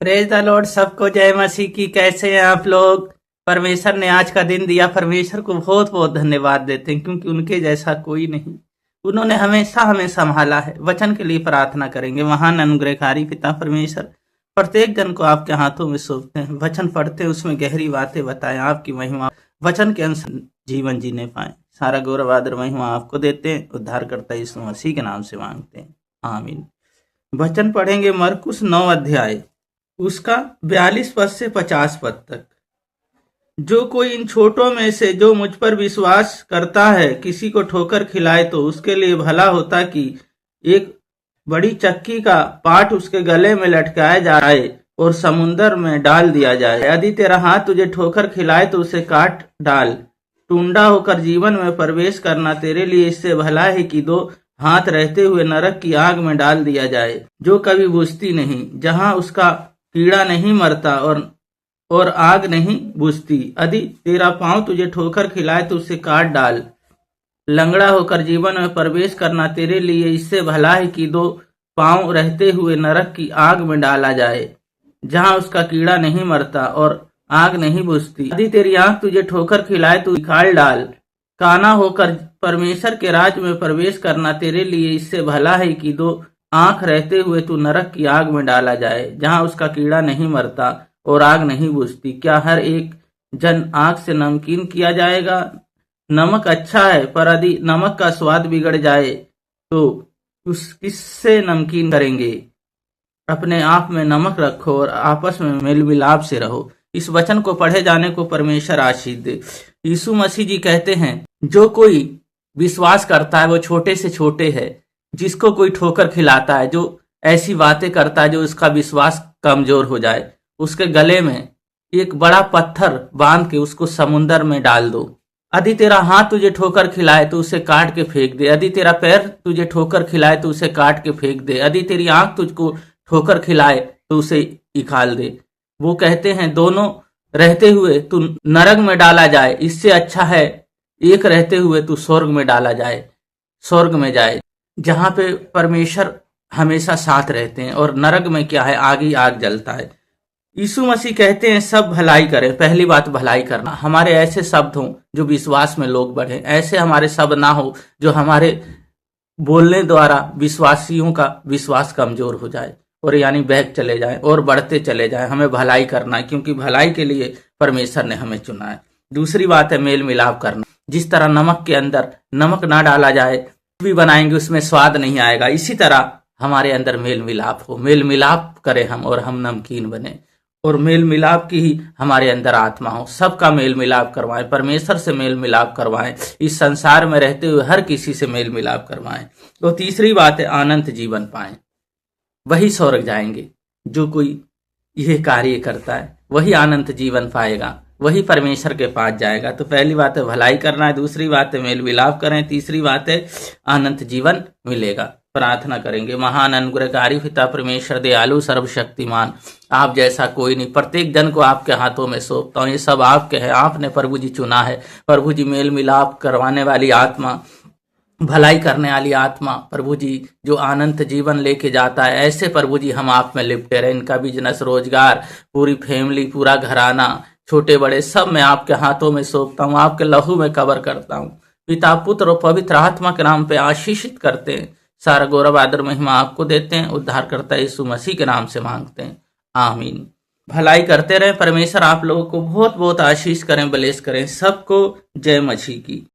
Praise the Lord. सबको जय मसीह की। कैसे हैं आप लोग? परमेश्वर ने आज का दिन दिया, परमेश्वर को बहुत बहुत धन्यवाद देते हैं, क्योंकि उनके जैसा कोई नहीं। उन्होंने हमेशा हमें संभाला है। वचन के लिए प्रार्थना करेंगे। महान अनुग्रहकारी पिता परमेश्वर, प्रत्येक जन को आपके हाथों में सौंपते हैं। वचन पढ़ते हैं, उसमें गहरी बातें बताएं, आपकी महिमा वचन के अनुसार जीवन जीने पाए। सारा गौरव आदर महिमा आपको देते हैं। उद्धारकर्ता यीशु मसीह के नाम से मांगते हैं, आमीन। वचन पढ़ेंगे मरकुस 9 अध्याय, उसका 42 पद से 50 पद तक। जो कोई इन छोटों में से जो मुझ पर विश्वास करता है किसी को ठोकर खिलाए, तो उसके लिए भला होता कि एक बड़ी चक्की का पाट उसके गले में लटकाया जाए और समुन्दर में डाल दिया जाए। यदि तेरा हाथ तुझे ठोकर खिलाए तो उसे काट डाल। टूंडा होकर जीवन में प्रवेश करना तेरे लिए इससे भला है कि 2 हाथ रहते हुए नरक की आग में डाल दिया जाए, जो कभी बुझती नहीं, जहां उसका कीड़ा नहीं मरता और आग नहीं बुझती। यदि तेरा पांव तुझे ठोकर खिलाए तो उसे काट डाल। लंगड़ा होकर जीवन में प्रवेश करना तेरे लिए इससे भला है कि 2 पांव रहते हुए नरक की आग में डाला जाए, जहां उसका कीड़ा नहीं मरता और आग नहीं बुझती। यदि तेरी आंख तुझे ठोकर खिलाए तो निकाल डाल। काना होकर परमेश्वर के राज में प्रवेश करना तेरे लिए इससे भला है कि 2 आंख रहते हुए तू नरक की आग में डाला जाए, जहां उसका कीड़ा नहीं मरता और आग नहीं बुझती। क्या हर एक जन आग से नमकीन किया जाएगा? नमक अच्छा है, पर यदि नमक का स्वाद बिगड़ जाए तो उस किससे नमकीन करेंगे? अपने आप में नमक रखो और आपस में मेल मिलाप से रहो। इस वचन को पढ़े जाने को परमेश्वर आशीष दे। यीशु मसीह जी कहते हैं, जो कोई विश्वास करता है वो छोटे से छोटे है। जिसको कोई ठोकर खिलाता है, जो ऐसी बातें करता है जो उसका विश्वास कमजोर हो जाए, उसके गले में एक बड़ा पत्थर बांध के उसको समुन्दर में डाल दो। यदि तेरा हाथ तुझे ठोकर खिलाए तो उसे काट के फेंक दे। यदि तेरा पैर तुझे ठोकर खिलाए तो उसे काट के फेंक दे। यदि तेरी आंख तुझको ठोकर खिलाए तो उसे निकाल दे। वो कहते हैं, दोनों रहते हुए तू नरक में डाला जाए, इससे अच्छा है एक रहते हुए तू स्वर्ग में डाला जाए, स्वर्ग में जाए, जहां पे परमेश्वर हमेशा साथ रहते हैं। और नरक में क्या है? आग ही आग जलता है। यीशु मसीह कहते हैं, सब भलाई करें। पहली बात भलाई करना। हमारे ऐसे शब्द हों जो विश्वास में लोग बढ़े। ऐसे हमारे शब्द ना हो जो हमारे बोलने द्वारा विश्वासियों का विश्वास कमजोर हो जाए और यानी बहक चले जाए और बढ़ते चले जाए। हमें भलाई करना है, क्योंकि भलाई के लिए परमेश्वर ने हमें चुना है। दूसरी बात है मेल मिलाप करना। जिस तरह नमक के अंदर नमक ना डाला जाए, भी बनाएंगे उसमें स्वाद नहीं आएगा, इसी तरह हमारे अंदर मेल मिलाप हो। मेल मिलाप करें हम और हम नमकीन बने, और मेल मिलाप की ही हमारे अंदर आत्मा हो। सबका मेल मिलाप करवाएं, परमेश्वर से मेल मिलाप करवाएं, इस संसार में रहते हुए हर किसी से मेल मिलाप करवाएं। तो तीसरी बात है अनंत जीवन पाएं। वही स्वर्ग जाएंगे। जो कोई यह कार्य करता है वही अनंत जीवन पाएगा, वही परमेश्वर के पास जाएगा। तो पहली बात है भलाई करना है, दूसरी बात है मेल मिलाप करें, तीसरी बात है अनंत जीवन मिलेगा। प्रार्थना करेंगे। महान अनुग्रहकारी पिता परमेश्वर, दयालु सर्वशक्तिमान, आप जैसा कोई नहीं। प्रत्येक जन को आपके हाथों में सौंपता हूँ। ये सब आपके हैं। आपने प्रभु जी चुना है। प्रभु जी मेल मिलाप करवाने वाली आत्मा, भलाई करने वाली आत्मा, प्रभु जी जो अनंत जीवन लेके जाता है, ऐसे प्रभु जी हम आप में लिपटे रहे। इनका बिजनेस, रोजगार, पूरी फैमिली, पूरा घराना, छोटे बड़े सब मैं आपके हाथों में सौंपता हूँ। आपके लहू में कवर करता हूँ। पिता, पुत्र और पवित्र आत्मा के नाम पे आशीषित करते हैं। सारा गौरव आदर महिमा आपको देते हैं। उद्धारकर्ता यीशु मसीह के नाम से मांगते हैं, आमीन। भलाई करते रहे। परमेश्वर आप लोगों को बहुत बहुत आशीष करें, ब्लेस करें। सबको जय मसीह की।